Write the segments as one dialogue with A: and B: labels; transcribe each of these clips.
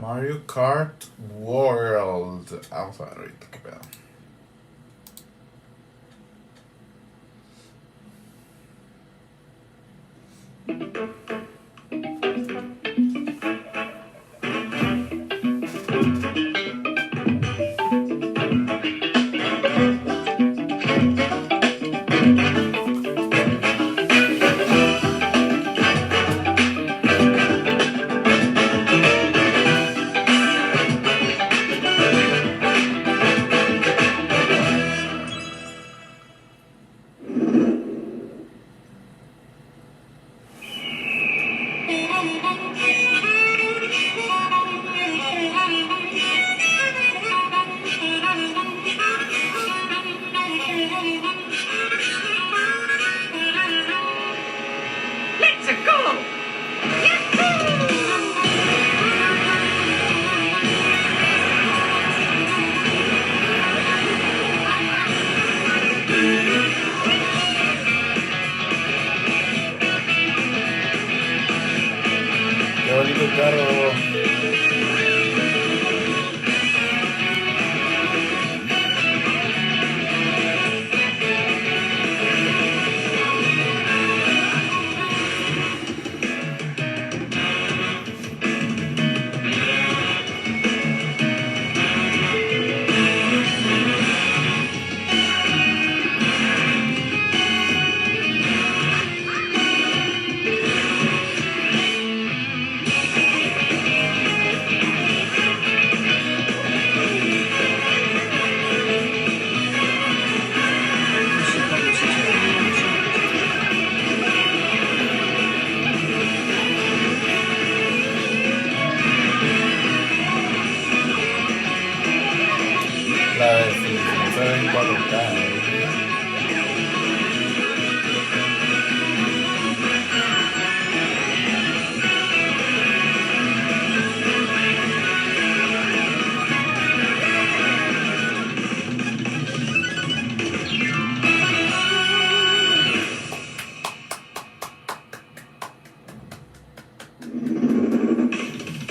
A: Mario Kart World. Vamos a ver ahorita qué pedo.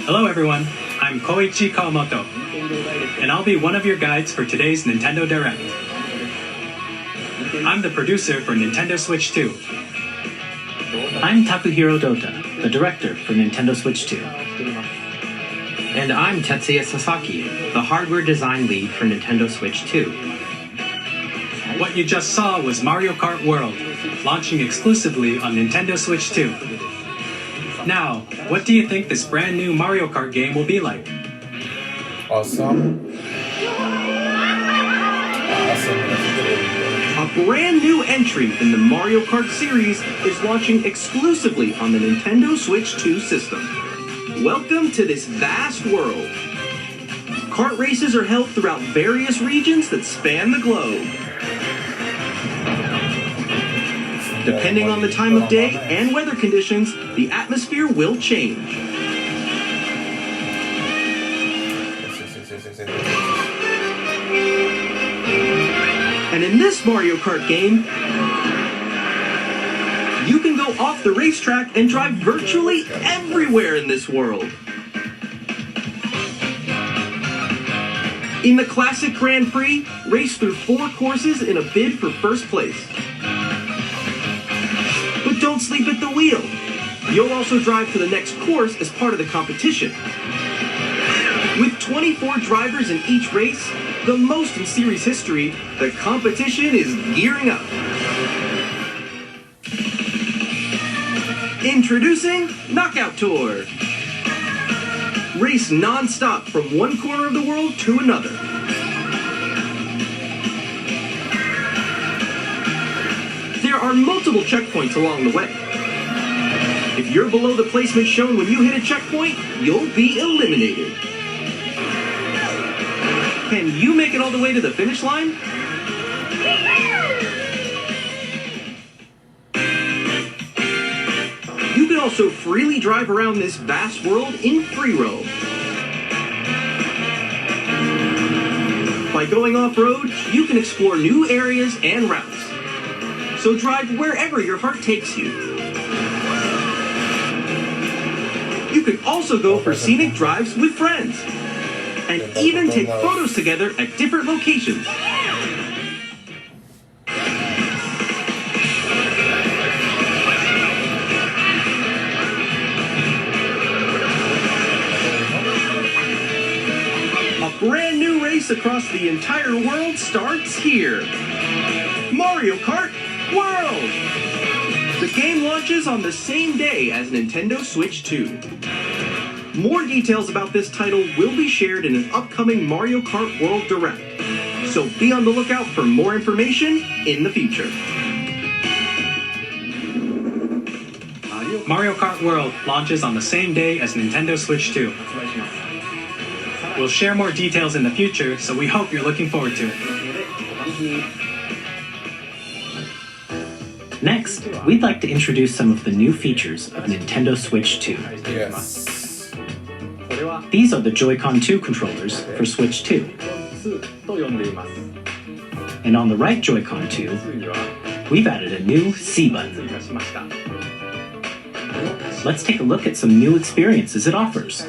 B: Hello everyone, I'm Koichi Kawamoto, and I'll be one of your guides for today's Nintendo Direct. I'm the producer for Nintendo Switch 2.
C: I'm Takuhiro Dota, the director for Nintendo Switch 2.
D: And I'm Tetsuya Sasaki, the hardware design lead for Nintendo Switch 2.
B: What you just saw was Mario Kart World, launching exclusively on Nintendo Switch 2. Now, what do you think this brand new Mario Kart game will be like?
A: Awesome.
E: A brand new entry in the Mario Kart series is launching exclusively on the Nintendo Switch 2 system. Welcome to this vast world. Kart races are held throughout various regions that span the globe. Depending on the time of day and weather conditions, the atmosphere will change. And in this Mario Kart game, you can go off the racetrack and drive virtually everywhere in this world. In the Classic Grand Prix, race through 4 courses in a bid for first place. But don't sleep at the wheel. You'll also drive to the next course as part of the competition. With 24 drivers in each race, the most in series history, the competition is gearing up. Introducing Knockout Tour. Race non-stop from one corner of the world to another. There are multiple checkpoints along the way. If you're below the placement shown when you hit a checkpoint, you'll be eliminated. Can you make it all the way to the finish line? You can also freely drive around this vast world in free roam. By going off-road, you can explore new areas and routes. So drive wherever your heart takes you. You can also go for scenic drives with friends. And even take photos together at different locations. A brand new race across the entire world starts here. Mario Kart World! The game launches on the same day as Nintendo Switch 2. More details about this title will be shared in an upcoming Mario Kart World Direct. So be on the lookout for more information in the future.
B: Mario Kart World launches on the same day as Nintendo Switch 2. We'll share more details in the future, so we hope you're looking forward to it.
C: Next, we'd like to introduce some of the new features of Nintendo Switch 2.
A: Yes.
C: These are the Joy-Con 2 controllers for Switch 2. And on the right Joy-Con 2, we've added a new C button. Let's take a look at some new experiences it offers.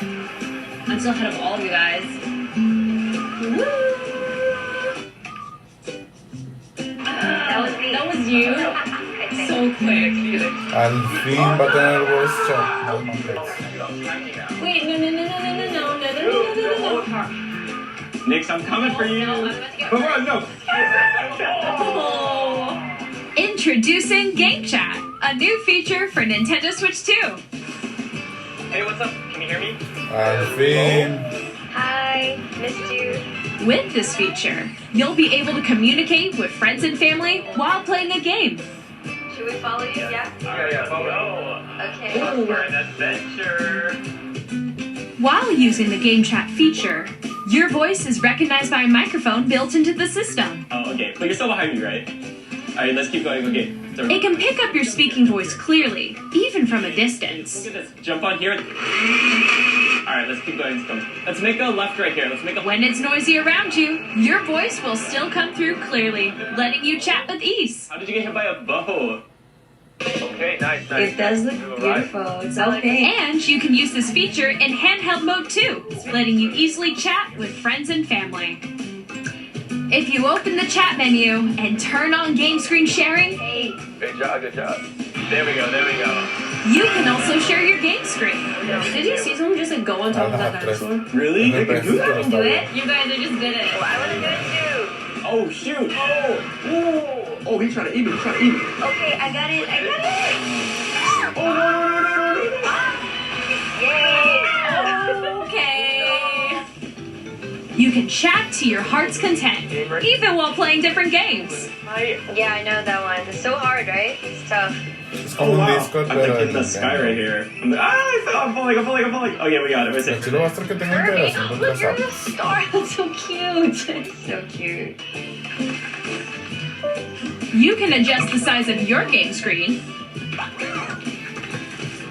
F: I'm still ahead of all of you guys. Woo! That was you. So quick.
A: Al fin va a tener voice chat. No complex.
F: Wait, no.
G: Nix, I'm coming for you.
F: No, I'm about to get
G: Come on, no.
F: Oh.
H: Introducing Game Chat, a new feature for Nintendo Switch 2.
G: Hey, what's up? Can you hear me?
A: Al fin.
F: Hi, missed you.
H: With this feature, you'll be able to communicate with friends and family while playing a game.
F: Should we follow you? Yeah?
G: Yeah, follow.
F: Okay.
G: For an adventure.
H: While using the Game Chat feature, your voice is recognized by a microphone built into the system.
G: Oh, okay. But you're still behind me, right? Alright, let's keep going. Okay. So,
H: It can pick up your speaking voice clearly, even from a distance.
G: look at this. Jump on here. Alright, let's keep going. Let's make a left right here. Let's make a
H: When it's noisy around you, your voice will still come through clearly, letting you chat with ease.
G: How did you get hit by a bow? Okay, nice.
F: It does look beautiful. It's okay.
H: And you can use this feature in handheld mode too, letting you easily chat with friends and family. If you open the chat menu and turn on game screen sharing,
F: Hey,
G: Good job. There we go.
H: you can also share your game screen.
F: did you see someone just like go on top of that dinosaur?
G: Really?
A: Me parece que lo está
F: Do
A: bien.
F: it? You guys are just good at it. Well, I want to do it too.
G: Oh, shoot.
E: Oh, he's trying to eat me.
F: Okay, I got it.
G: Oh, no.
F: Yay!
H: Okay. You can chat to your heart's content, even while playing different games.
F: Yeah, I know that one. It's so hard, right? It's tough.
A: Es
G: Oh,
A: como un
G: wow.
A: Discord,
G: I'm like
A: pero
G: in the sky right here. I'm falling. Okay, we got it. What's
A: Lo
G: it?
A: chulo va a ser que tenga integración con
F: Look, you're
A: WhatsApp.
F: a star. That's so cute. So cute.
H: You can adjust the size of your game screen.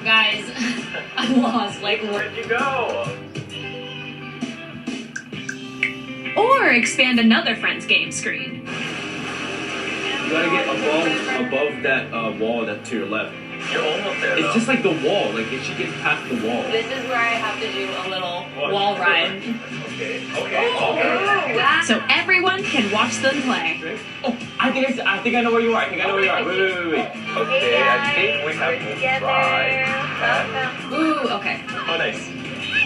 F: Guys, I lost. Like,
G: Where'd you go?
H: Or expand another friend's game screen.
G: You gotta get above that wall that's to your left.
I: You're almost there.
G: It's just like the wall. Like it should get past the wall.
F: this is where I have to do a little wall ride.
I: Okay.
F: Oh, wow.
H: So everyone can watch them play.
G: Oh, I think I know where you are. Wait.
I: Okay, I think we have to try that.
F: Ooh, okay.
G: Oh, nice.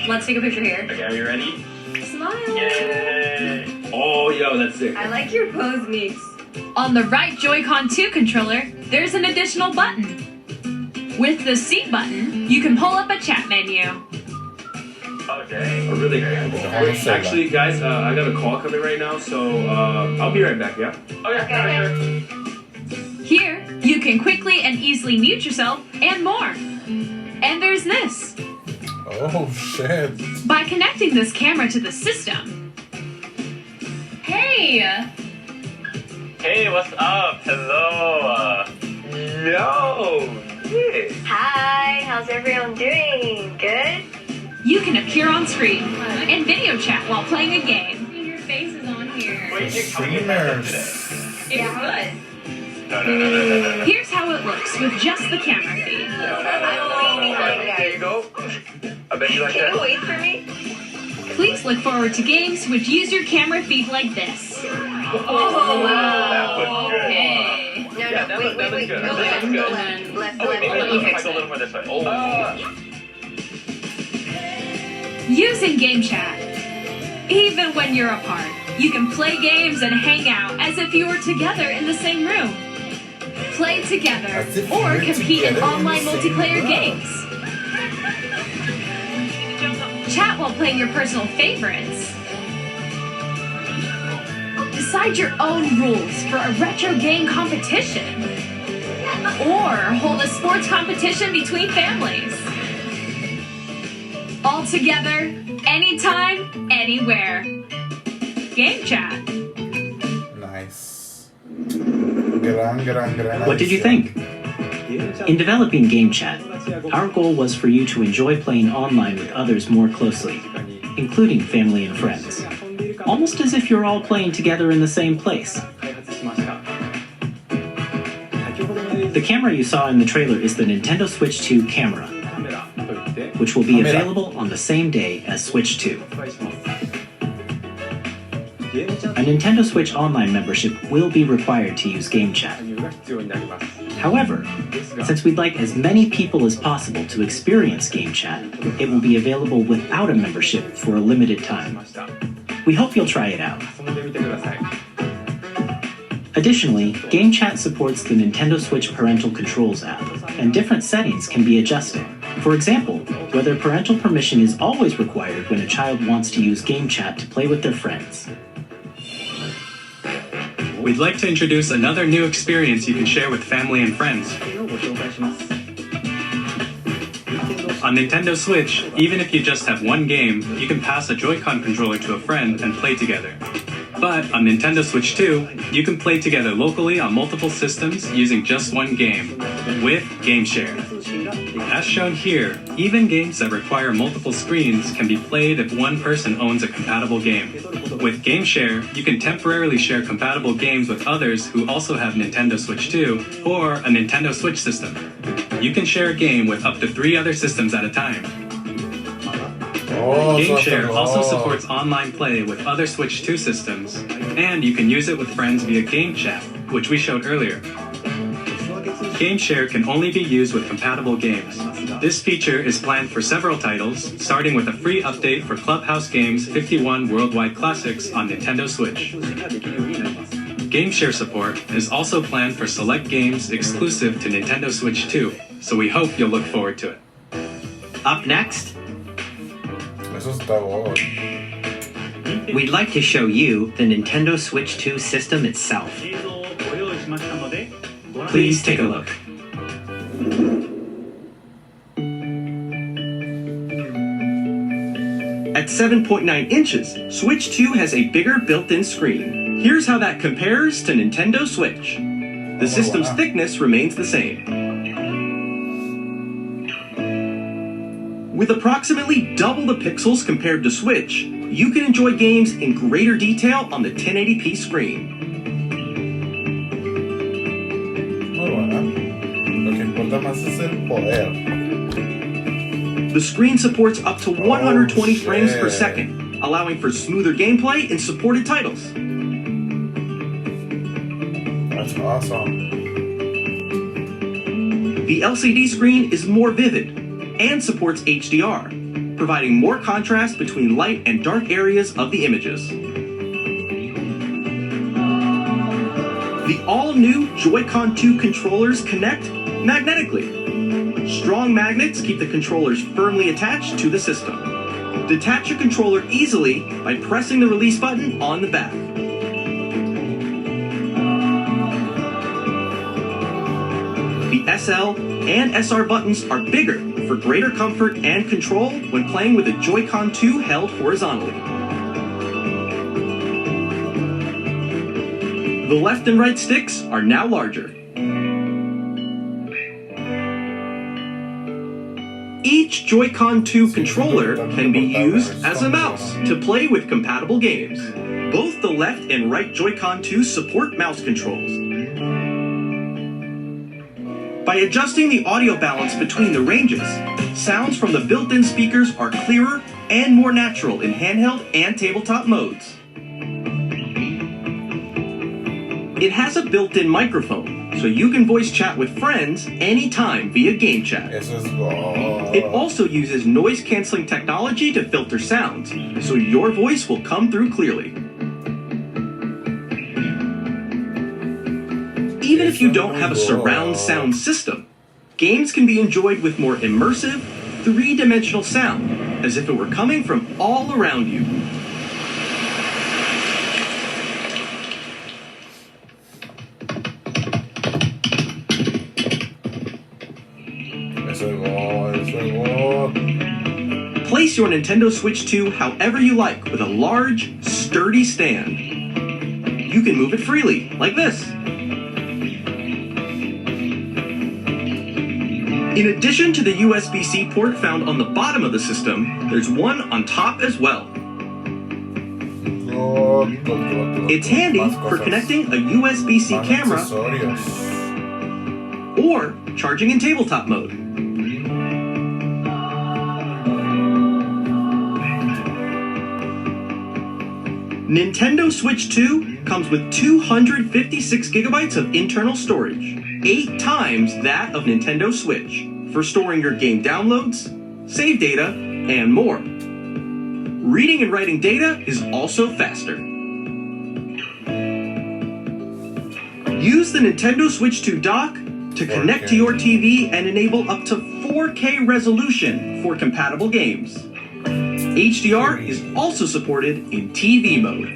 F: Let's take a picture here.
G: Okay, are you ready?
F: Smile.
G: Yay! Oh, yo, that's sick.
F: I like your pose, Meeks.
H: On the right Joy-Con 2 controller, there's an additional button. With the C button, you can pull up a chat menu.
I: Okay.
G: Oh, really?
A: Okay.
G: Actually, guys, I got a call coming right now, so I'll be right back. Yeah.
I: Oh yeah,
F: Okay.
I: sure.
H: Here, you can quickly and easily mute yourself and more. And there's this.
A: Oh shit.
H: By connecting this camera to the system,
F: Hey!
I: Hey, what's up? Hello. Yo. Yeah.
F: Hi, how's everyone doing? Good?
H: You can appear on screen and video chat while playing a game.
F: Your face is on here.
A: Streamers.
F: It's good.
H: Here's how it looks with just the camera feed.
I: There you go. I bet you like that.
F: Wait for me.
H: Please look forward to games which use your camera feed like this.
F: Oh, wow.
I: That was good.
F: Okay.
I: No, that was good.
F: Go
I: That
F: left,
I: was
F: go
I: good.
F: left. Left,
I: Oh, wait,
F: left.
I: let me go a little more this way.
H: Using Game Chat. Even when you're apart, you can play games and hang out as if you were together in the same room. Play together
A: As if you
H: or
A: were
H: compete in
A: together in the
H: online
A: same
H: multiplayer
A: room.
H: games. Chat while playing your personal favorites. Decide your own rules for a retro game competition. Or hold a sports competition between families. All together, anytime, anywhere. Game Chat.
A: Nice. Gran
C: What did you think? In developing Game Chat, our goal was for you to enjoy playing online with others more closely, including family and friends. Almost as if you're all playing together in the same place. The camera you saw in the trailer is the Nintendo Switch 2 camera, which will be available on the same day as Switch 2. A Nintendo Switch Online membership will be required to use Game Chat. However, since we'd like as many people as possible to experience Game Chat, it will be available without a membership for a limited time. We hope you'll try it out. Additionally, Game Chat supports the Nintendo Switch Parental Controls app, and different settings can be adjusted. For example, whether parental permission is always required when a child wants to use Game Chat to play with their friends.
B: We'd like to introduce another new experience you can share with family and friends. On Nintendo Switch, even if you just have one game, you can pass a Joy-Con controller to a friend and play together. But on Nintendo Switch 2, you can play together locally on multiple systems using just one game, with GameShare. As shown here, even games that require multiple screens can be played if one person owns a compatible game. With GameShare, you can temporarily share compatible games with others who also have Nintendo Switch 2 or a Nintendo Switch system. You can share a game with up to 3 other systems at a time. GameShare also supports online play with other Switch 2 systems, and you can use it with friends via Game Chat, which we showed earlier. GameShare can only be used with compatible games. This feature is planned for several titles, starting with a free update for Clubhouse Games 51 Worldwide Classics on Nintendo Switch. GameShare support is also planned for select games exclusive to Nintendo Switch 2, so we hope you'll look forward to it.
D: Up next,
A: Eso está bueno.
D: we'd like to show you the Nintendo Switch 2 system itself.
B: Please take a look.
E: At 7.9 inches, Switch 2 has a bigger built-in screen. Here's how that compares to Nintendo Switch. The system's thickness remains the same. With approximately double the pixels compared to Switch, you can enjoy games in greater detail on the 1080p screen.
A: Muy buena. Lo que importa más es el poder.
E: The screen supports up to 120
A: shit.
E: frames per second, allowing for smoother gameplay in supported titles.
A: That's awesome.
E: The LCD screen is more vivid and supports HDR, providing more contrast between light and dark areas of the images. The all-new Joy-Con 2 controllers connect magnetically. Strong magnets keep the controllers firmly attached to the system. Detach your controller easily by pressing the release button on the back. The SL and SR buttons are bigger for greater comfort and control when playing with the Joy-Con 2 held horizontally. The left and right sticks are now larger. Each Joy-Con 2 controller can be used as a mouse to play with compatible games. Both the left and right Joy-Con 2 support mouse controls. By adjusting the audio balance between the ranges, sounds from the built-in speakers are clearer and more natural in handheld and tabletop modes. It has a built-in microphone, so you can voice chat with friends anytime via game chat.
A: Eso es God.
E: It also uses noise-canceling technology to filter sounds, so your voice will come through clearly. Even if you don't have a surround sound system, games can be enjoyed with more immersive, three-dimensional sound, as if it were coming from all around you.
A: Eso es God. Eso es God.
E: Place your Nintendo Switch 2 however you like with a large, sturdy stand. You can move it freely, like this. In addition to the USB-C port found on the bottom of the system, there's one on top as well. It's handy for connecting a USB-C camera or charging in tabletop mode. Nintendo Switch 2 comes with 256 gigabytes of internal storage, 8 times that of Nintendo Switch, for storing your game downloads, save data, and more. Reading and writing data is also faster. Use the Nintendo Switch 2 dock to connect to your TV and enable up to 4K resolution for compatible games. HDR is also supported in TV mode.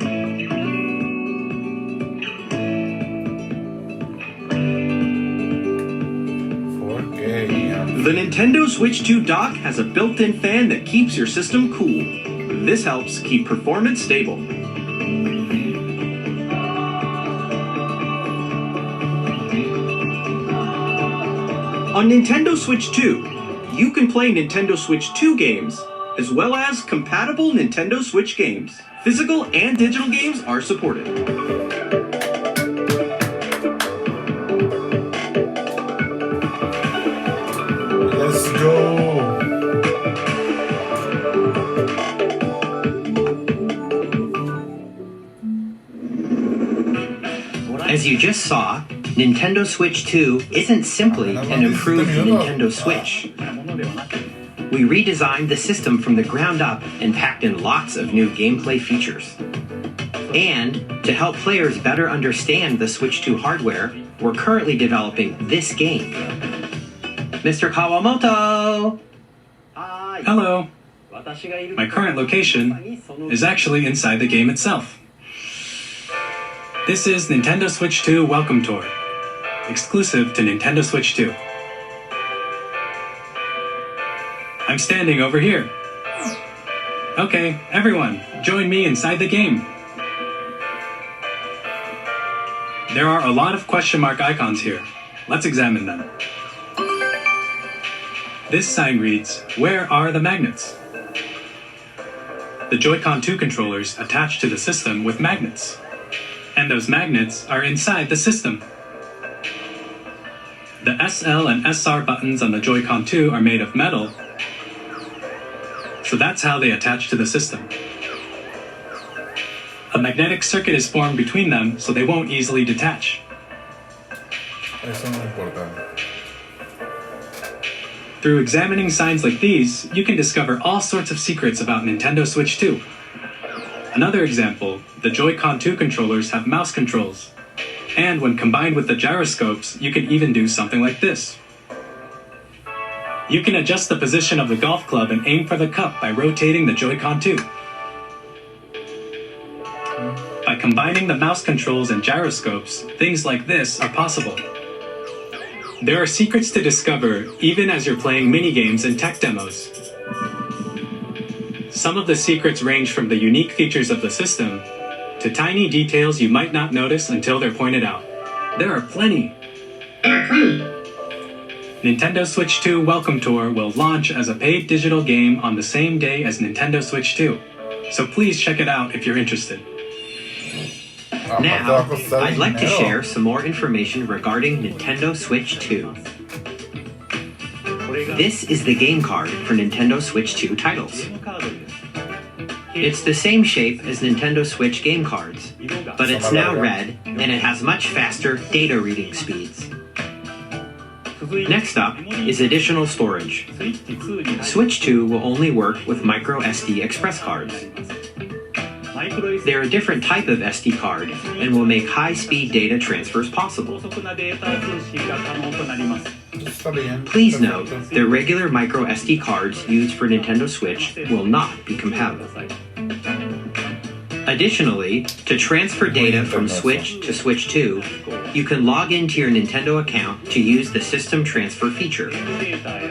E: The Nintendo Switch 2 dock has a built-in fan that keeps your system cool. This helps keep performance stable. On Nintendo Switch 2, you can play Nintendo Switch 2 games, as well as compatible Nintendo Switch games. Physical and digital games are supported.
A: Let's go.
C: As you just saw, Nintendo Switch 2 isn't simply an improved Nintendo Switch. We redesigned the system from the ground up and packed in lots of new gameplay features. And to help players better understand the Switch 2 hardware, we're currently developing this game. Mr. Kawamoto!
B: Hello. My current location is actually inside the game itself. This is Nintendo Switch 2 Welcome Tour, exclusive to Nintendo Switch 2. I'm standing over here. Okay, everyone, join me inside the game. There are a lot of question mark icons here. Let's examine them. This sign reads, "Where are the magnets?" The Joy-Con 2 controllers attach to the system with magnets. And those magnets are inside the system. The SL and SR buttons on the Joy-Con 2 are made of metal, so that's how they attach to the system. A magnetic circuit is formed between them so they won't easily detach.
A: Eso no importa.
B: Through examining signs like these, you can discover all sorts of secrets about Nintendo Switch 2. Another example, the Joy-Con 2 controllers have mouse controls. And when combined with the gyroscopes, you can even do something like this. You can adjust the position of the golf club and aim for the cup by rotating the Joy-Con 2. By combining the mouse controls and gyroscopes, things like this are possible. There are secrets to discover even as you're playing minigames and tech demos. Some of the secrets range from the unique features of the system to tiny details you might not notice until they're pointed out. There are plenty. Nintendo Switch 2 Welcome Tour will launch as a paid digital game on the same day as Nintendo Switch 2. So please check it out if you're interested.
D: Now, I'd like to share some more information regarding Nintendo Switch 2. This is the game card for Nintendo Switch 2 titles. It's the same shape as Nintendo Switch game cards, but it's now red and it has much faster data reading speeds. Next up is additional storage. Switch 2 will only work with micro SD express cards. They're a different type of SD card and will make high-speed data transfers possible. Please note that regular micro SD cards used for Nintendo Switch will not be compatible. Additionally, to transfer data from Switch to Switch 2, you can log into your Nintendo account to use the System Transfer feature.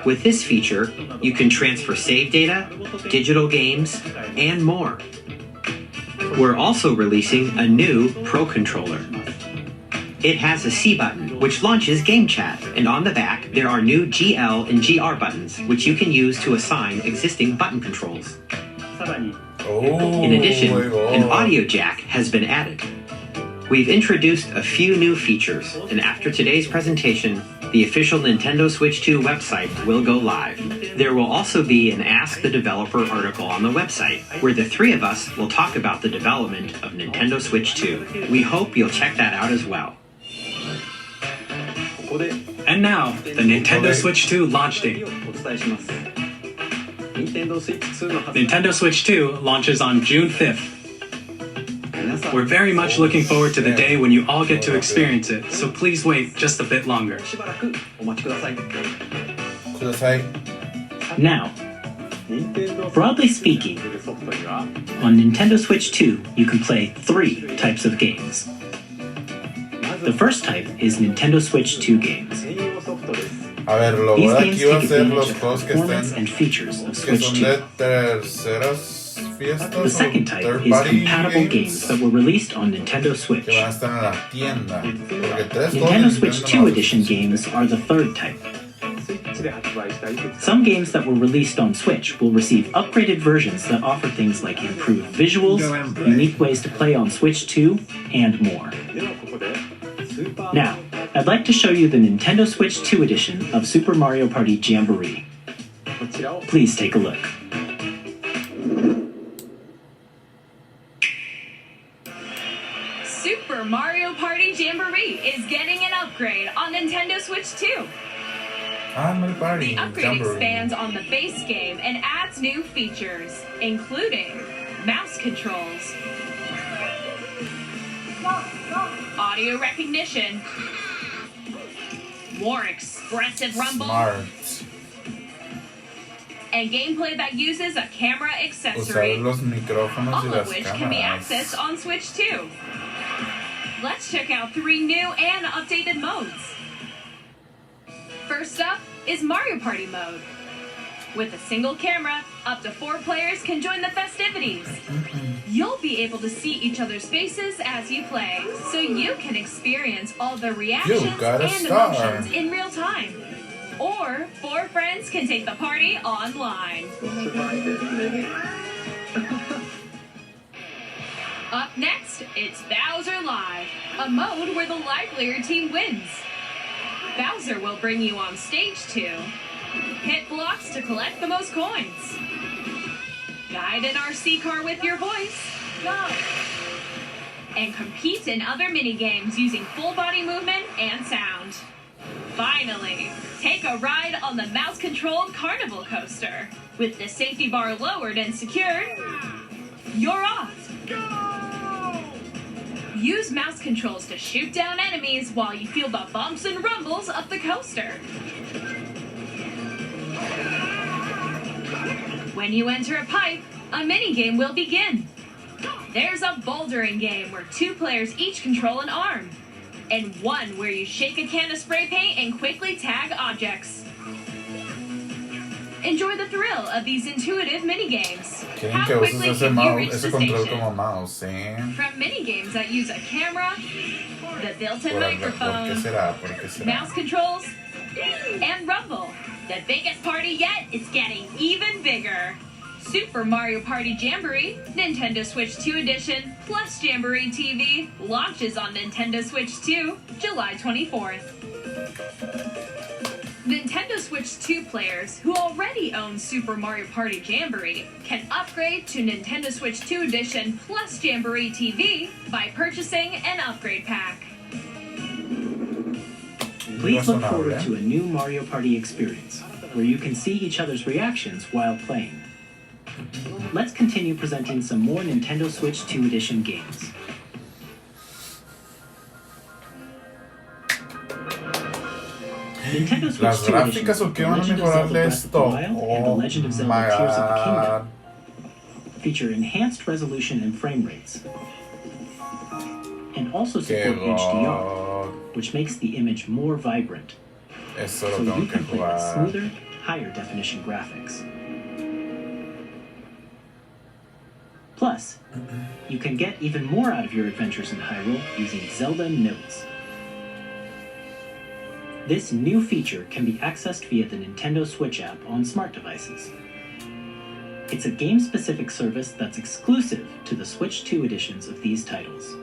D: With this feature, you can transfer save data, digital games, and more. We're also releasing a new Pro Controller. It has a C button, which launches Game Chat, and on the back, there are new GL and GR buttons, which you can use to assign existing button controls. In addition, an audio jack has been added. We've introduced a few new features, and after today's presentation, the official Nintendo Switch 2 website will go live. There will also be an Ask the Developer article on the website, where the three of us will talk about the development of Nintendo Switch 2. We hope you'll check that out as well.
B: And now, the Nintendo Switch 2 launch date. Nintendo Switch 2 launches on June 5th. We're very much looking forward to the day when you all get to experience it, so please wait just a bit longer.
C: Now, broadly speaking, on Nintendo Switch 2, you can play 3 types of games. The first type is Nintendo Switch 2 games. These games take advantage of the performance and features of Switch 2. The second type is compatible games that were released on Nintendo Switch. Nintendo Switch 2 Edition games are the third type. Some games that were released on Switch will receive upgraded versions that offer things like improved visuals, unique ways to play on Switch 2, and more. Now, I'd like to show you the Nintendo Switch 2 edition of Super Mario Party Jamboree. Please take a look.
H: Super Mario Party Jamboree is getting an upgrade on Nintendo Switch 2. The upgrade expands on the base game and adds new features, including mouse controls, audio recognition, more expressive rumble, and gameplay that uses a camera accessory, all of which can be accessed on Switch 2. Let's check out 3 new and updated modes. First up is Mario Party mode. With a single camera, up to 4 players can join the festivities. You'll be able to see each other's faces as you play, so you can experience all the reactions and emotions in real time. Or 4 friends can take the party online. Up next, it's Bowser Live, a mode where the livelier team wins. Bowser will bring you on stage to hit blocks to collect the most coins, guide an RC car with your voice, go, and compete in other mini-games using full body movement and sound. Finally, take a ride on the mouse-controlled carnival coaster. With the safety bar lowered and secured, you're off. Use mouse controls to shoot down enemies while you feel the bumps and rumbles of the coaster. When you enter a pipe, a minigame will begin. There's a bouldering game where 2 players each control an arm, and 1 where you shake a can of spray paint and quickly tag objects. Enjoy the thrill of these intuitive minigames. How quickly can you reach the station? From minigames that use a camera, the built-in microphone, mouse controls, And Rumble, the biggest party yet is getting even bigger. Super Mario Party Jamboree, Nintendo Switch 2 Edition, plus Jamboree TV launches on Nintendo Switch 2, July 24th. Nintendo Switch 2 players who already own Super Mario Party Jamboree can upgrade to Nintendo Switch 2 Edition plus Jamboree TV by purchasing an upgrade pack.
C: Please look forward to a new Mario Party experience, where you can see each other's reactions while playing. Let's continue presenting some more Nintendo Switch 2 Edition games. Nintendo Switch
A: Las
C: 2 Edition,
A: gráficas, ¿o qué van a
C: Legend of
A: mejorar
C: Zelda
A: de
C: Breath of the
A: esto?
C: Wild and The
A: Oh
C: Legend of Zelda
A: my
C: Tears of the
A: God.
C: Kingdom feature enhanced resolution and frame rates, and also
A: Qué
C: support HDR,
A: God.
C: which makes the image more vibrant,
A: Eso
C: so
A: lo
C: you
A: tengo que
C: can play with
A: jugar.
C: smoother, higher definition graphics. Plus, you can get even more out of your adventures in Hyrule using Zelda Notes. This new feature can be accessed via the Nintendo Switch app on smart devices. It's a game-specific service that's exclusive to the Switch 2 editions of these titles.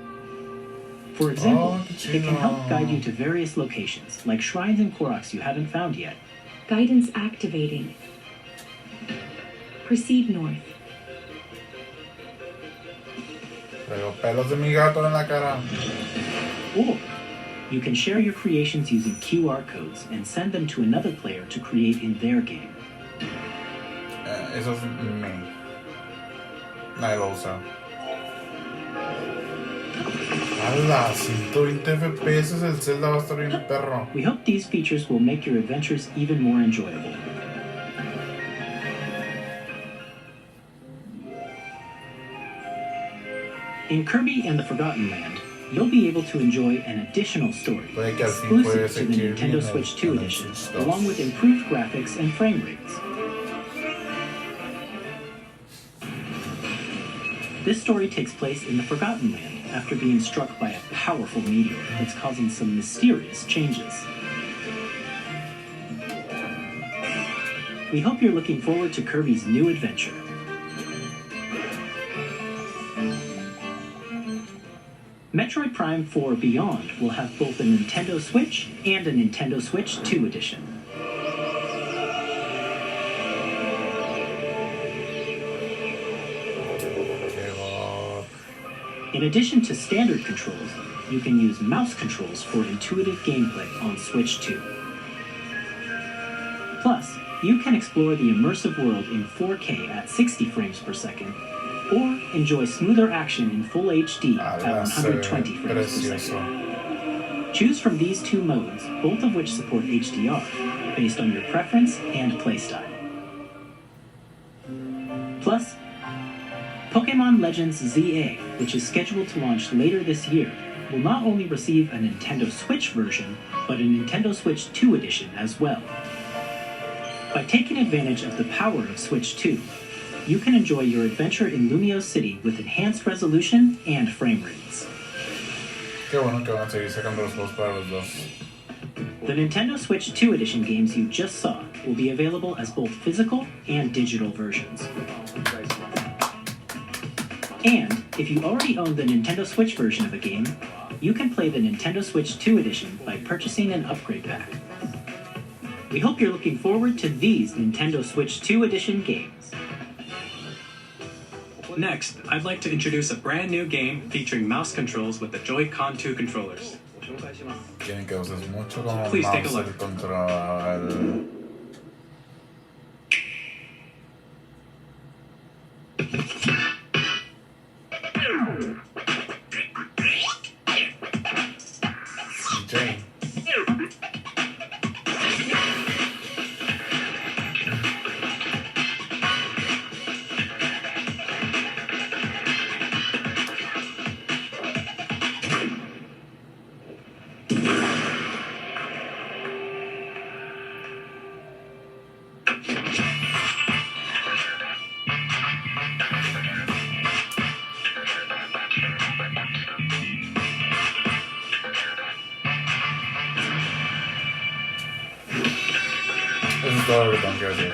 C: For example, it can help guide you to various locations, like shrines and Koroks you haven't found yet.
J: Guidance activating. Proceed north.
A: Traigo pelos de mi gato en la cara.
C: Or you can share your creations using QR codes and send them to another player to create in their game.
A: Eso es me. Nadie lo usa. ¡Hala! 120 FPS, el Zelda va a estar bien perro.
C: We hope these features will make your adventures even more enjoyable. In Kirby and the Forgotten Land, you'll be able to enjoy an additional story
A: Puede que al fin puede
C: exclusive
A: ser
C: to the
A: Kirby
C: Nintendo
A: en el-
C: Switch 2
A: en el
C: edition,
A: Switch 2.
C: along with improved graphics and frame rates. This story takes place in the Forgotten Land after being struck by a powerful meteor that's causing some mysterious changes. We hope you're looking forward to Kirby's new adventure. Metroid Prime 4 Beyond will have both a Nintendo Switch and a Nintendo Switch 2 edition. In addition to standard controls, you can use mouse controls for intuitive gameplay on Switch 2. Plus, you can explore the immersive world in 4K at 60 frames per second, or enjoy smoother action in full HD at 120 frames per
A: Precioso.
C: second. Choose from these two modes, both of which support HDR, based on your preference and playstyle. Plus, Pokémon Legends ZA, which is scheduled to launch later this year, will not only receive a Nintendo Switch version, but a Nintendo Switch 2 edition as well. By taking advantage of the power of Switch 2, you can enjoy your adventure in Lumio City with enhanced resolution and frame rates.
A: Qué bueno que van a seguir sacando los juegos para los dos.
C: The Nintendo Switch 2 edition games you just saw will be available as both physical and digital versions. And if you already own the Nintendo Switch version of a game, you can play the Nintendo Switch 2 edition by purchasing an upgrade pack. We hope you're looking forward to these Nintendo Switch 2 edition games.
B: Next, I'd like to introduce a brand new game featuring mouse controls with the Joy-Con 2 controllers.
A: Quieren que uses mucho como
B: Please take a
A: mouse el
B: look.
A: control. Jane. es todo lo que tengo que decir.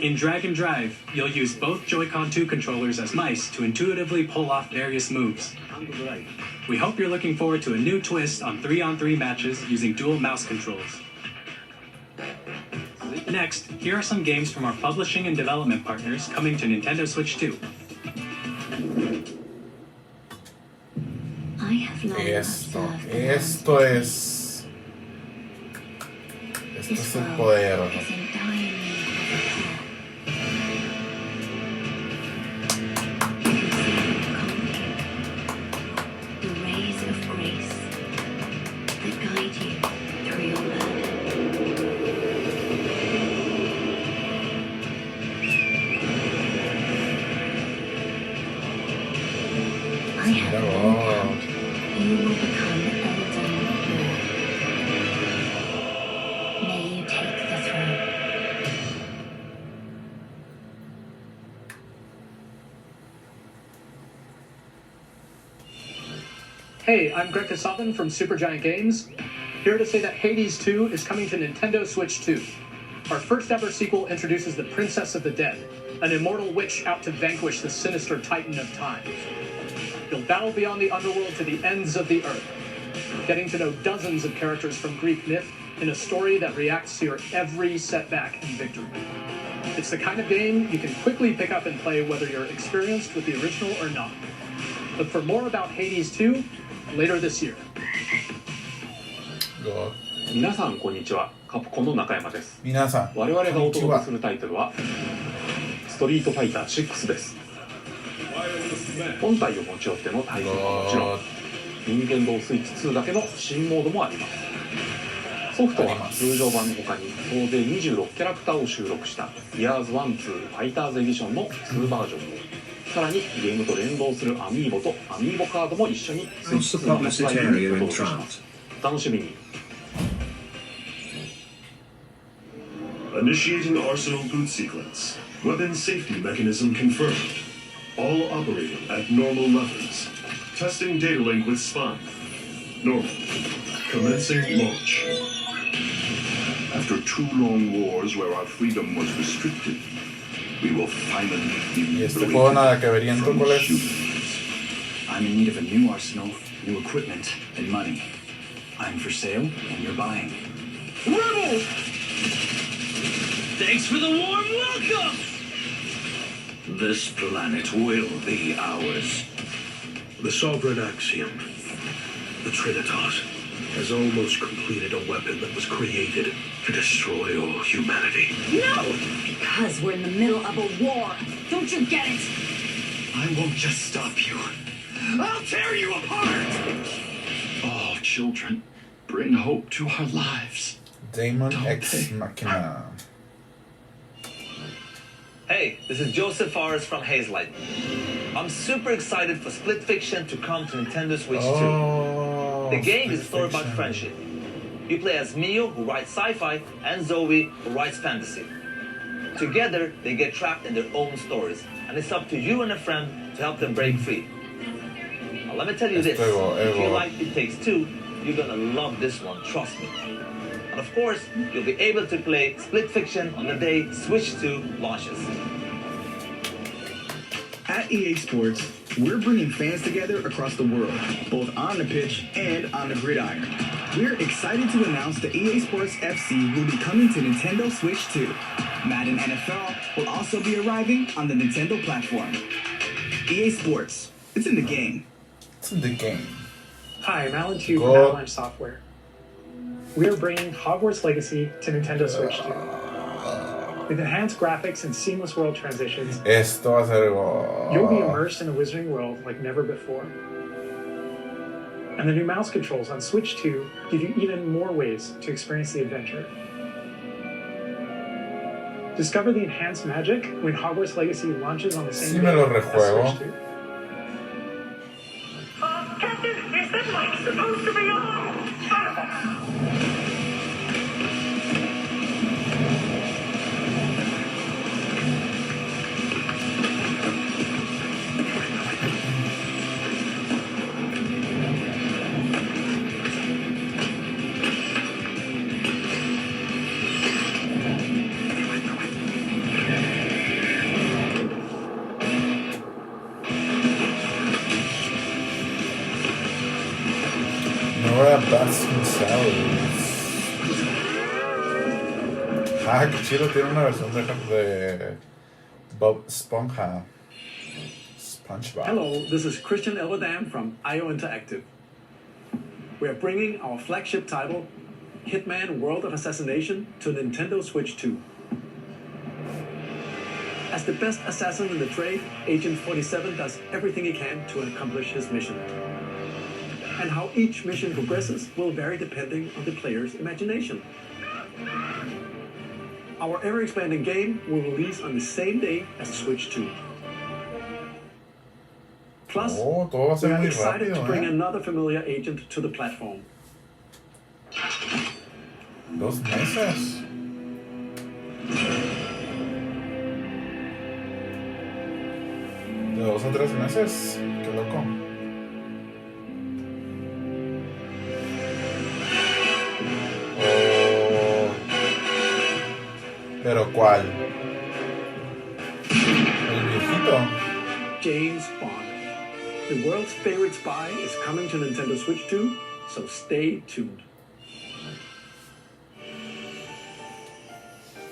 B: In Drag and Drive, you'll use both Joy-Con 2 controllers as mice to intuitively pull off various moves. We hope you're looking forward to a new twist on 3-on-3 matches using dual mouse controls. Next, here are some games from our publishing and development partners coming to Nintendo Switch 2.
J: I have long
A: Esto
J: observed
A: es... Esto es el poder.
J: is in dire need of repair. You can see them coming. The rays of grace that guide you through your burden. I have no doubt you will become Elden Lord. May you take the throne.
K: Hey, I'm Greg Kasavin from Supergiant Games, here to say that Hades 2 is coming to Nintendo Switch 2. Our first ever sequel introduces the Princess of the Dead, an immortal witch out to vanquish the sinister Titan of Time. You'll battle beyond the underworld to the ends of the earth, getting to know dozens of characters from Greek myth in a story that reacts to your every setback and victory. It's the kind of game you can quickly pick up and play whether you're experienced with the original or not. Look for more about Hades 2 later this year.
L: 皆さんこんにちは。カプコンの中山です。
A: 皆さん、
L: 我々がお
A: こんにちは
L: 届けするタイトルはストリートファイター6です。本体を持ち寄っての対戦はもちろん、任天堂スイッチ2だけの新モードもあります。ソフトは通常版の他に総勢26キャラクターを収録した Years 1-2 ファイターズエディションの2バージョンを、さらにゲームと連動するアミーボとアミーボカードも一緒にスイッチ2の発売日にお届けします。お楽しみに。
M: Initiating Arsenal boot sequence. Weapon safety mechanism confirmed. All operating at normal levels. Testing data link with spine. Normal. Commencing launch. After 2 long wars where our freedom was restricted, we will finally be
A: Y este juego nada que ver, ¿y en tu cuál es?
N: I'm in need of a new arsenal, new equipment, and money. I'm for sale, and you're buying.
E: Rebel! Thanks for the warm welcome!
N: This planet will be ours.
M: The sovereign axiom, the Trinitas, has almost completed a weapon that was created to destroy all humanity.
H: No! Because we're in the middle of a war. Don't you get it?
N: I won't just stop you. I'll tear you apart! All children, bring hope to our lives.
A: Daemon X Machina.
O: Hey, this is Joseph Fares from Hazelight. I'm super excited for Split Fiction to come to Nintendo Switch 2. The game is a story about friendship. You play as Mio, who writes sci-fi, and Zoe, who writes fantasy. Together, they get trapped in their own stories, and it's up to you and a friend to help them break free. Now, let me tell you this, if you like It Takes Two, you're gonna love this one, trust me. And of course, you'll be able to play Split Fiction on the day Switch 2 launches.
P: At EA Sports, we're bringing fans together across the world, both on the pitch and on the gridiron. We're excited to announce that EA Sports FC will be coming to Nintendo Switch 2. Madden NFL will also be arriving on the Nintendo platform. EA Sports, it's in the game.
A: It's in the game.
K: Hi, I'm Alan Q from
A: Go.
K: Avalanche Software. we are bringing Hogwarts Legacy to Nintendo Switch 2. With enhanced graphics and seamless world transitions,
A: Esto va a ser...
K: you'll be immersed in a wizarding world like never before. And the new mouse controls on Switch 2 give you even more ways to experience the adventure. Discover the enhanced magic when Hogwarts Legacy launches on the same day as Switch 2.
Q: Captain, is that light supposed to be on?
A: Ah, qué chido, tiene una versión de Bob Esponja. SpongeBob.
K: Hello, this is Christian Elverdam from IO Interactive. We are bringing our flagship title, Hitman World of Assassination, to Nintendo Switch 2. As the best assassin in the trade, Agent 47 does everything he can to accomplish his mission. And how each mission progresses will vary depending on the player's imagination. Our ever-expanding game will release on the same day as Switch 2. Plus, we are excited to bring another familiar agent to the platform.
A: 2 meses. De 2 a 3 meses. Qué loco. ¿Pero cuál? ¿El viejito?
K: James Bond. The world's favorite spy is coming to Nintendo Switch 2, so stay tuned.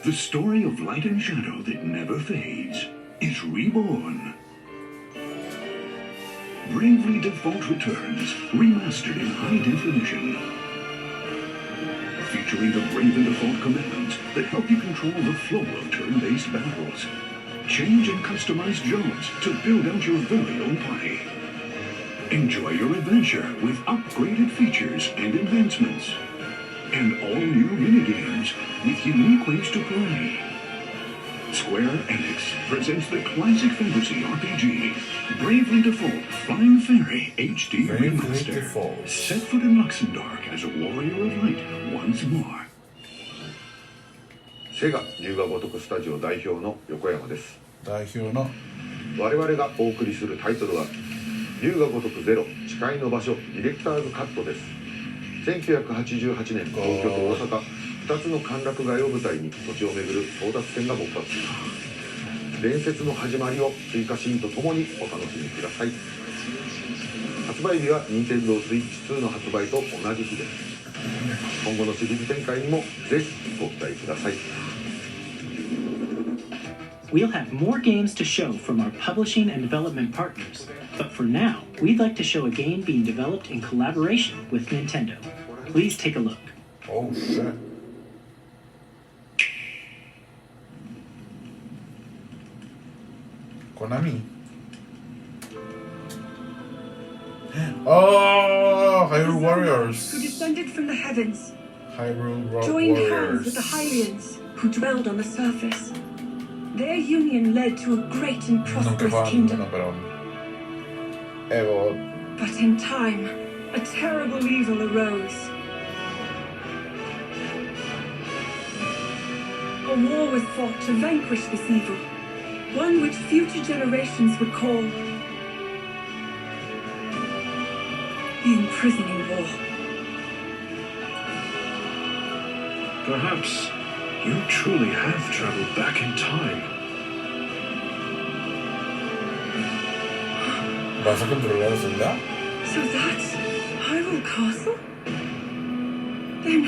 M: The story of light and shadow that never fades is reborn. Bravely Default returns, remastered in high definition. Featuring the Bravely Default commands that help you control the flow of turn-based battles. Change and customize jobs to build out your very own party. Enjoy your adventure with upgraded features and advancements. And all new minigames with unique ways to play. Square Enix presents the classic fantasy RPG, Bravely Default Flying Fairy HD Remaster. Set foot in Luxembourg as a warrior of light once more.
R: セガ龍が如くスタジオ代表の横山です。
A: 代表の
R: 我々がお送りするタイトルは龍が如くゼロ誓いの場所ディレクターズカットです。1988年東京と大阪2つの歓楽街を舞台に土地を巡る争奪戦が勃発します。伝説の始まりを追加シーンとともにお楽しみください。発売日は Nintendo Switch 2の発売と同じ日です。今後のシリーズ展開にもぜひご期待ください。
C: We'll have more games to show from our publishing and development partners, but for now, we'd like to show a game being developed in collaboration with Nintendo. Please take a look.
A: Oh shit. Konami. Oh, Hyrule Warriors.
S: Who descended from the heavens,
A: Hyrule
S: joined hands
A: Warriors.
S: with the Hylians, who dwelled on the surface. Their union led to a great and prosperous kingdom. But in time, a terrible evil arose. A war was fought to vanquish this evil, one which future generations would call the imprisoning war.
M: Perhaps you truly have traveled back in time.
A: ¿Vas a controlar a Zelda?
S: So that's Hyrule Castle? Then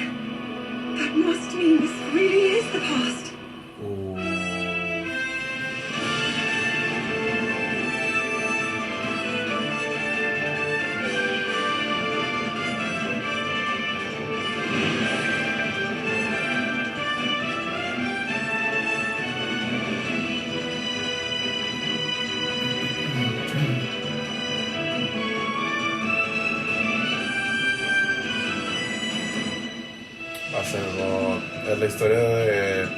S: that must mean this really is the past.
A: hacer God. Es la historia de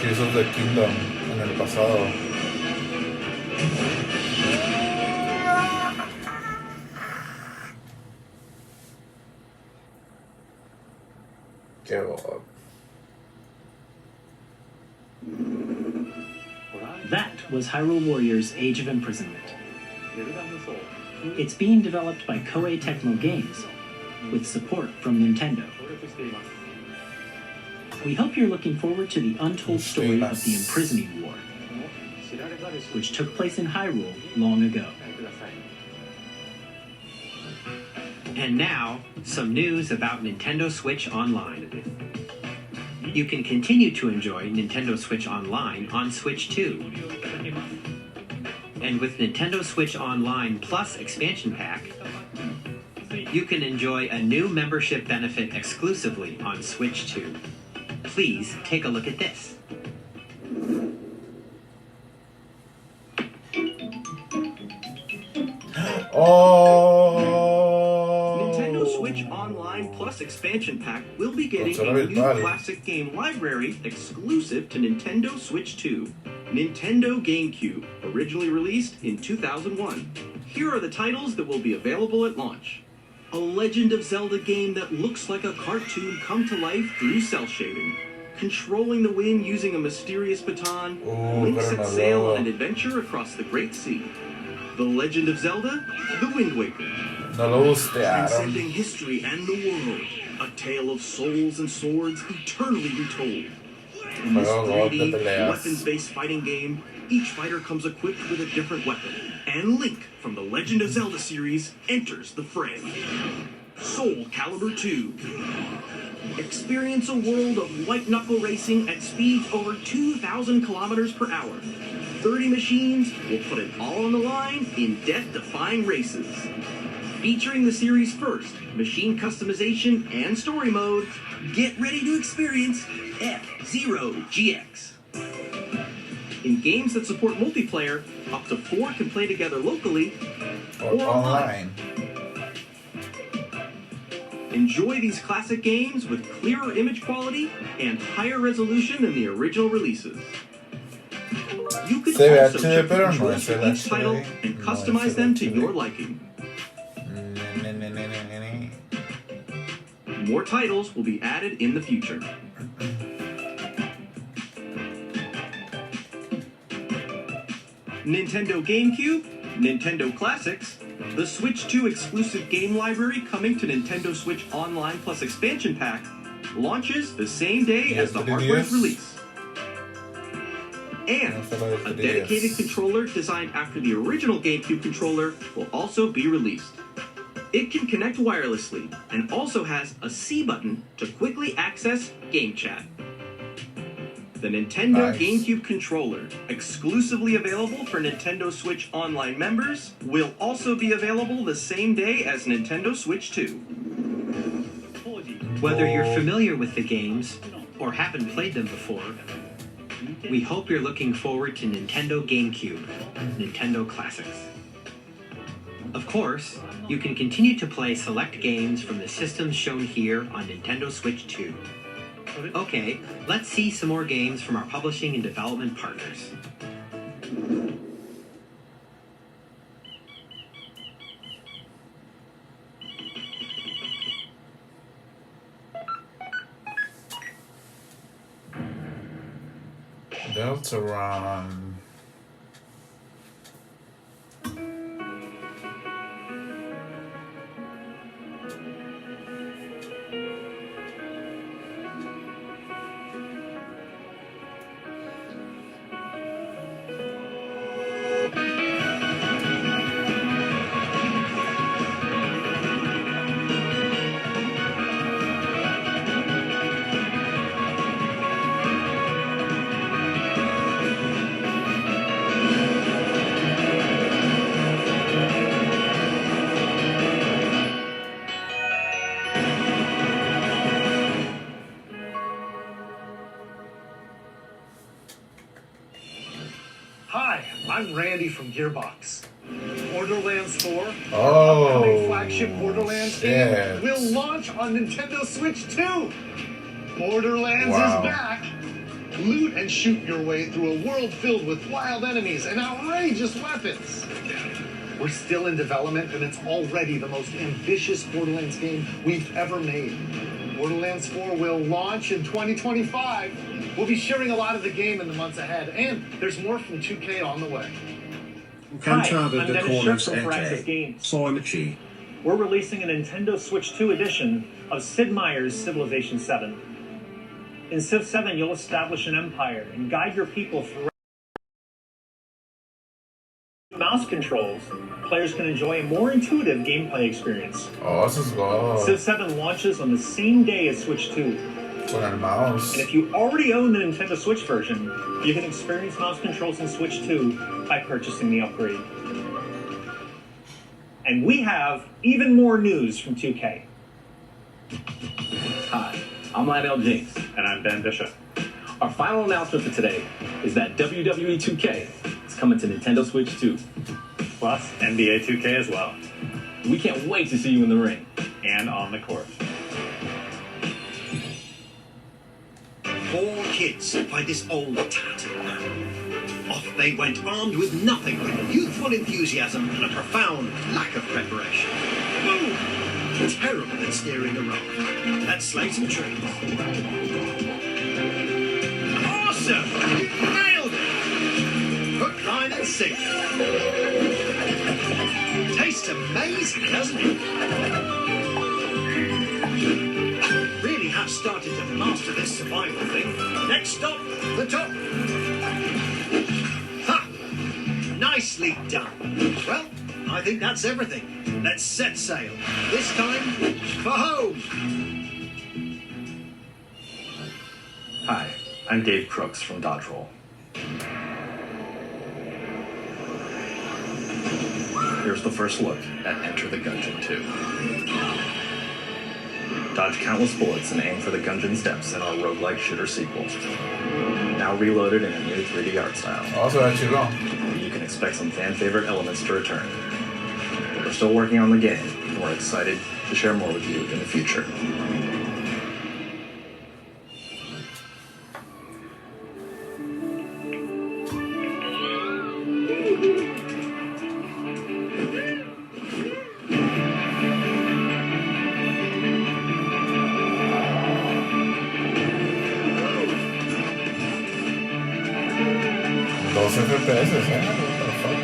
A: Tears of the Kingdom en el pasado. Qué God.
C: That was Hyrule Warriors Age of Imprisonment. It's being developed by Koei Tecmo Games, with support from Nintendo. We hope you're looking forward to the untold story of the Imprisoning War, which took place in Hyrule long ago.
D: And now, some news about Nintendo Switch Online. You can continue to enjoy Nintendo Switch Online on Switch 2. And with Nintendo Switch Online Plus Expansion Pack, you can enjoy a new membership benefit exclusively on Switch 2. Please take a look at this.
E: Nintendo Switch Online Plus Expansion Pack will be getting a new classic game library exclusive to Nintendo Switch 2. Nintendo GameCube, originally released in 2001. Here are the titles that will be available at launch. A Legend of Zelda game that looks like a cartoon come to life through cell shading. Controlling the wind using a mysterious baton, Link sets sail on an adventure across the Great Sea. The Legend of Zelda, The Wind Waker. Transcending history and the world. A tale of souls and swords eternally retold. In this 3D, weapons-based fighting game, each fighter comes equipped with a different weapon. And Link, from the Legend of Zelda series, enters the fray. Soul Calibur 2. Experience a world of white-knuckle racing at speeds over 2,000 kilometers per hour. 30 machines will put it all on the line in death-defying races. Featuring the series' first machine customization and story mode, get ready to experience F-Zero GX. In games that support multiplayer, up to 4 can play together locally or online. Enjoy these classic games with clearer image quality and higher resolution than the original releases. You can also check the controls for each title and customize them to your liking. More titles will be added in the future. Nintendo GameCube, Nintendo Classics, the Switch 2 exclusive game library coming to Nintendo Switch Online Plus Expansion Pack launches the same day as the hardware's release. And a dedicated controller designed after the original GameCube controller will also be released. It can connect wirelessly and also has a C button to quickly access Game Chat. The Nintendo GameCube controller, exclusively available for Nintendo Switch Online members, will also be available the same day as Nintendo Switch 2.
D: Whether you're familiar with the games or haven't played them before, we hope you're looking forward to Nintendo GameCube, Nintendo Classics. Of course, you can continue to play select games from the systems shown here on Nintendo Switch 2. Okay, let's see some more games from our publishing and development partners.
A: Deltarune.
K: Hi, I'm Randy from Gearbox. Borderlands 4,
A: Oh,
K: our upcoming flagship Borderlands
A: shit.
K: game, will launch on Nintendo Switch 2.
T: Borderlands
A: Wow.
T: is back! Loot and shoot your way through a world filled with wild enemies and outrageous weapons. We're still in development, and it's already the most ambitious Borderlands game we've ever made. Borderlands 4 will launch in 2025. We'll be sharing a lot of the game in the months ahead, and there's more from 2K on the way.
K: I'm Dennis Scherf from Firaxis Games. We're releasing a Nintendo Switch 2 edition of Sid Meier's Civilization 7. In Civ 7, you'll establish an empire and guide your people through mouse controls. Players can enjoy a more intuitive gameplay experience.
A: Oh, this is good.
K: Civ 7 launches on the same day as Switch 2.
A: Con el mouse.
K: And if you already own the Nintendo Switch version, you can experience mouse controls in Switch 2 by purchasing the upgrade. And we have even more news from 2K.
U: Hi, I'm Lionel James.
K: And I'm Ben Bishop.
U: Our final announcement for today is that WWE 2K is coming to Nintendo Switch 2.
K: Plus NBA 2K as well.
U: We can't wait to see you in the ring.
K: And on the court.
V: 4 kids by this old tattered man. Off they went armed with nothing but youthful enthusiasm and a profound lack of preparation. Boom! Terrible at steering a raft. Let's slay some trees. Awesome! Nailed it! Hook, line and sinker. Tastes amazing, doesn't it? Really have started to master this survival thing. Next stop, the top. Ha! Nicely done. Well, I think that's everything. Let's set sail. This time, for home.
U: Hi, I'm Dave Crooks from Dodge Roll. Here's the first look at Enter the Gungeon 2. Dodge countless bullets and aim for the Gungeon's depths in our roguelike shooter sequel. Now reloaded in a new 3D art style. You can expect some fan-favorite elements to return. We're still working on the game, and we're excited to share more with you in the future.
A: FPS, ¿eh? What the fuck?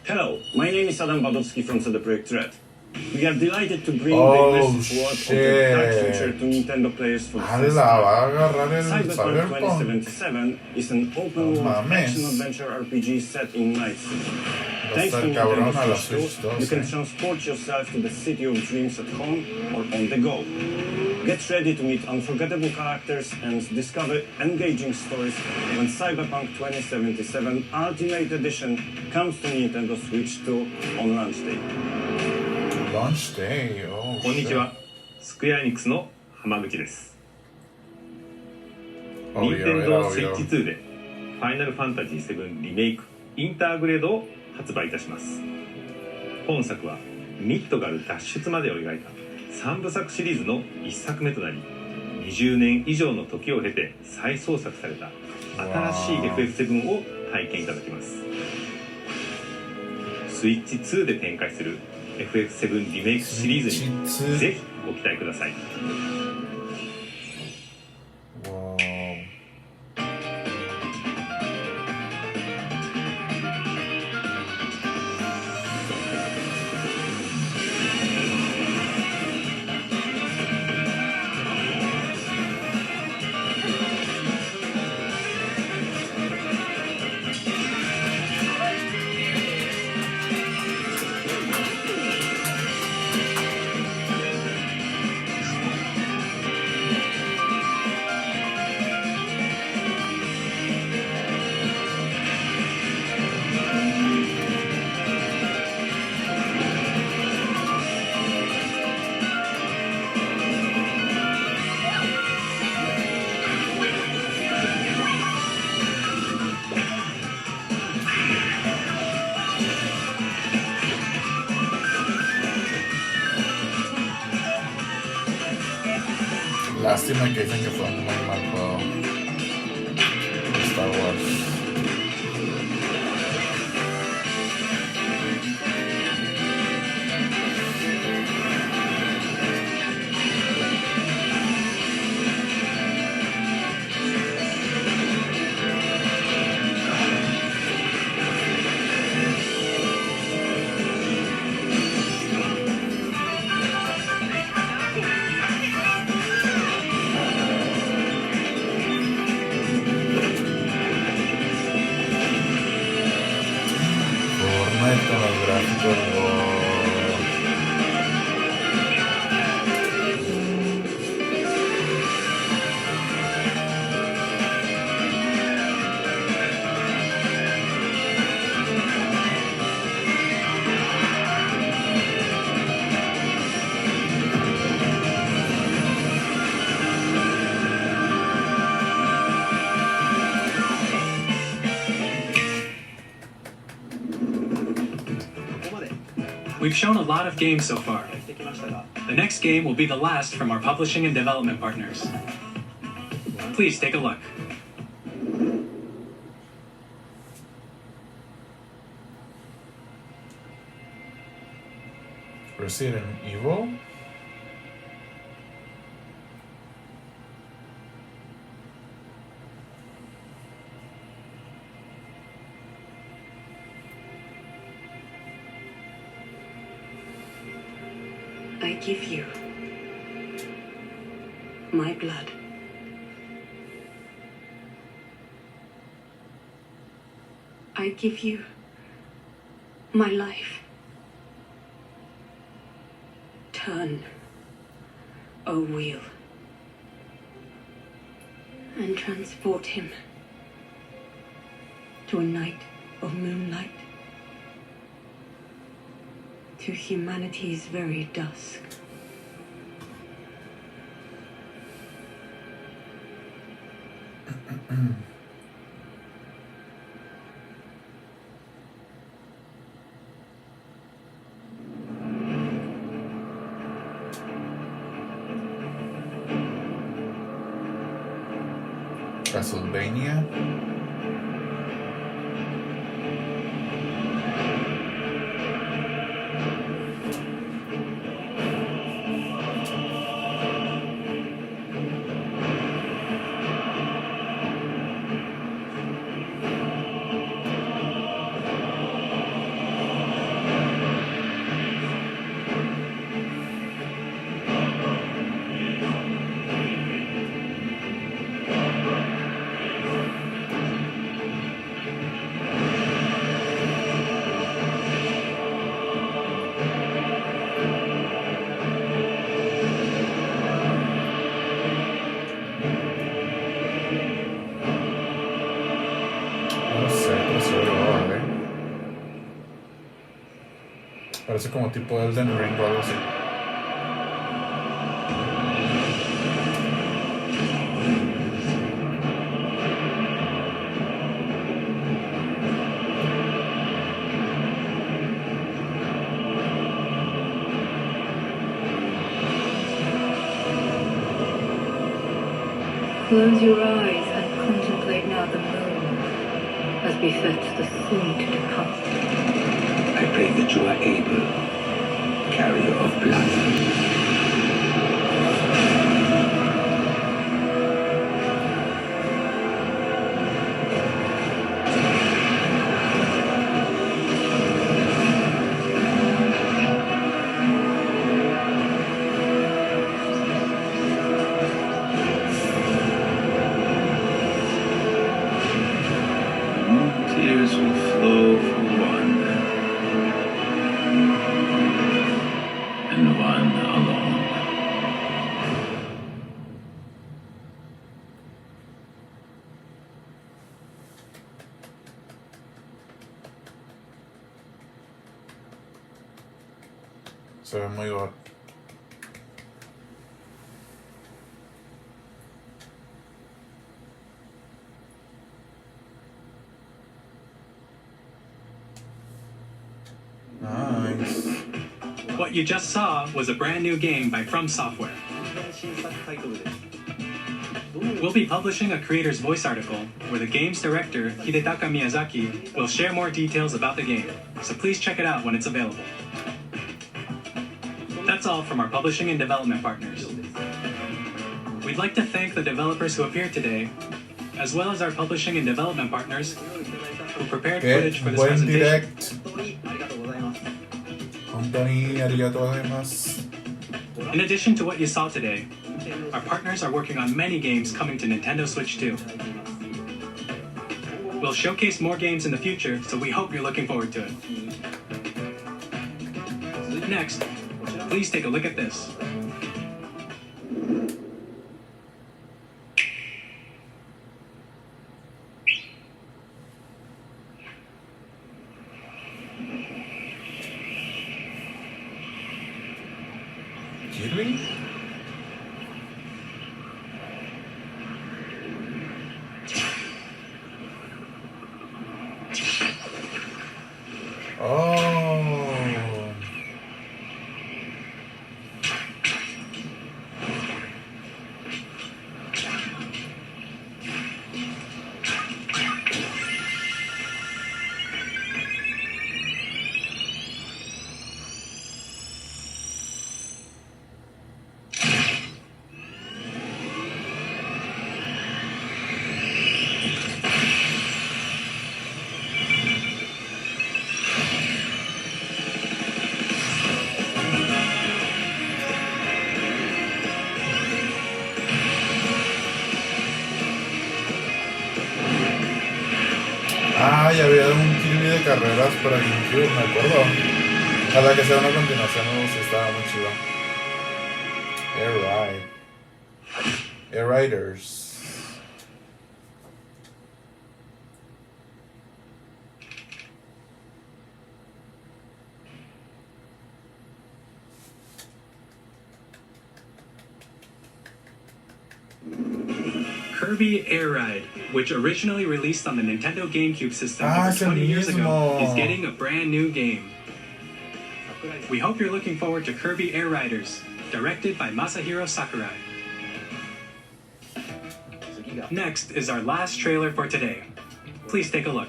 W: Hello, my name is Adam Badowski from CD Projekt Red. We are delighted to bring
A: Oh,
W: the immersive world of the dark future to Nintendo players for the first
A: Va a
W: time.
A: agarrar el
W: Cyberpunk
A: Cyberpunk.
W: 2077 is an open-world action-adventure RPG set in night city. Thanks to
A: cabrón a la
W: Nintendo Switch
A: Switch
W: 2,
A: 2,
W: you can
A: sí.
W: transport yourself to the city of dreams at home or on the go. Get ready to meet unforgettable characters and discover engaging stories when Cyberpunk 2077 Ultimate Edition comes to Nintendo Switch 2 on launch day.
A: Launch day. Oh,
W: こんにちは。スクエアエニックスの浜口です。
A: Oh, yeah,
W: Nintendo
A: yeah,
W: Switch
A: yeah.
W: 2でファイナルファンタジー7リメイクインターグレードを発売いたします。本作はミッドガル脱出までを描いた3部作シリーズの1作目となり、20年以上の時を経て再創作された新しい FF7 を体験いただきます。スイッチ2で展開する FF7 リメイクシリーズにぜひご期待ください。
A: Oh, Lástima que dicen que fue un muy mal juego. Star Wars. Con los gráficos,
B: We've shown a lot of games so far. The next game will be the last from our publishing and development partners. Please take a look.
A: Resident Evil?
S: I give you my blood. I give you my life. Turn, O wheel, and transport him to a night of moonlight, to humanity's very dusk.
A: Castlevania. Parece como tipo Elden Ring o algo así.
J: Close your eyes and contemplate now the moon, as befits the soon to depart.
F: I pray that you are able, carrier of blood. Tears will flow for one, and one alone.
A: Se ve muy godt. Nice.
B: What you just saw was a brand new game by From Software. We'll be publishing a creator's voice article where the game's director, Hidetaka Miyazaki, will share more details about the game, so please check it out when it's available. That's all from our publishing and development partners. We'd like to thank the developers who appeared today, as well as our publishing and development partners who prepared footage for this presentation. In addition to what you saw today, our partners are working on many games coming to Nintendo Switch 2. We'll showcase more games in the future, so we hope you're looking forward to it. Next, please take a look at this.
A: Kirby? Oh. Ah, ya había un Kirby de carreras para GameCube, me acuerdo. Ojalá que sea una continuación, no sé, estaba muy chido. Air Riders.
B: Kirby Air Ride, which originally released on the Nintendo GameCube system over 20 years ago, is getting a brand new game. We hope you're looking forward to Kirby Air Riders, directed by Masahiro Sakurai. Next is our last trailer for today. Please take a look.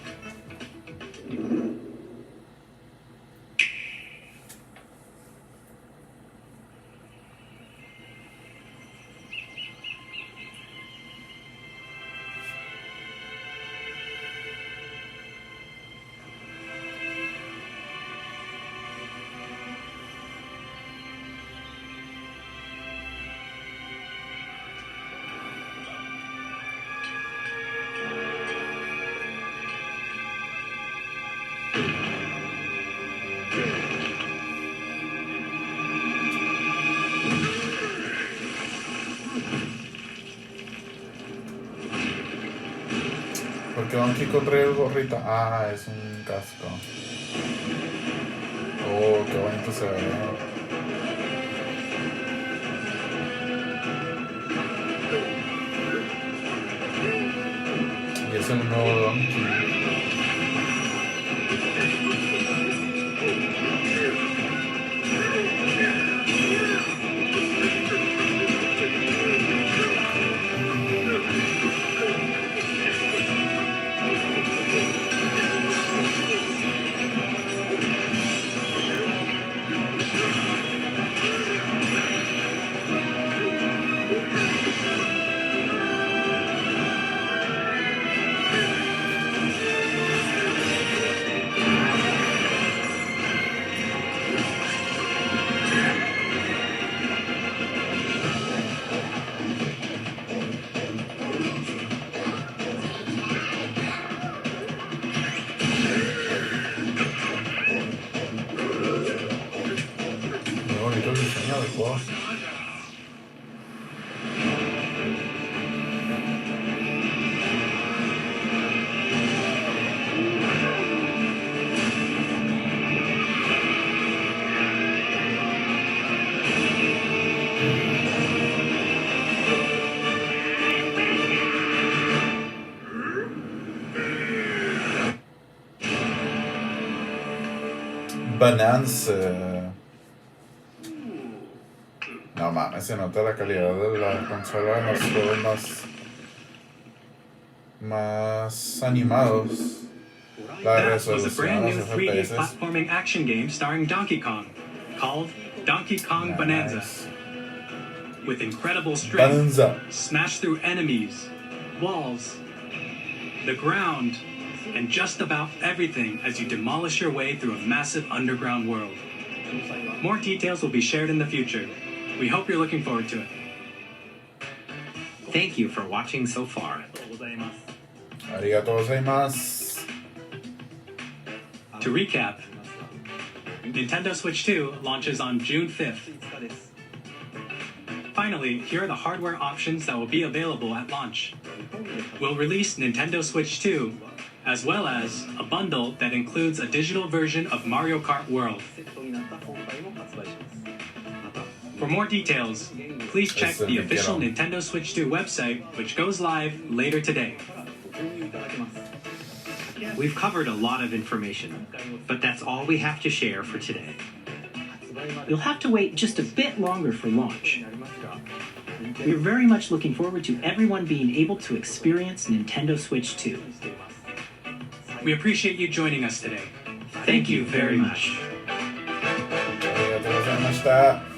A: Porque Donkey trae el gorrito. Ah, es un casco. Oh, qué bonito se ve. Y es el nuevo Donkey. Bonanza. No mames, se nota la calidad de la consola en los juegos más más animados. La
B: That was a
A: resolución,
B: brand new
A: los
B: 3D
A: FPS.
B: platforming action game starring Donkey Kong, called Donkey Kong Bonanza. With incredible strength,
A: Bonanza.
B: smash through enemies, walls, the ground, and just about everything as you demolish your way through a massive underground world. More details will be shared in the future. We hope you're looking forward to it.
D: Thank you for watching so far.
A: Arigatou gozaimasu.
B: To recap, Nintendo Switch 2 launches on June 5th. Finally, here are the hardware options that will be available at launch. We'll release Nintendo Switch 2, as well as a bundle that includes a digital version of Mario Kart World. For more details, please check the official Nintendo Switch 2 website, which goes live later today.
D: We've covered a lot of information, but that's all we have to share for today.
C: You'll have to wait just a bit longer for launch. We're very much looking forward to everyone being able to experience Nintendo Switch 2.
B: We appreciate you joining us today. Thank you very much.
A: ありがとうございました。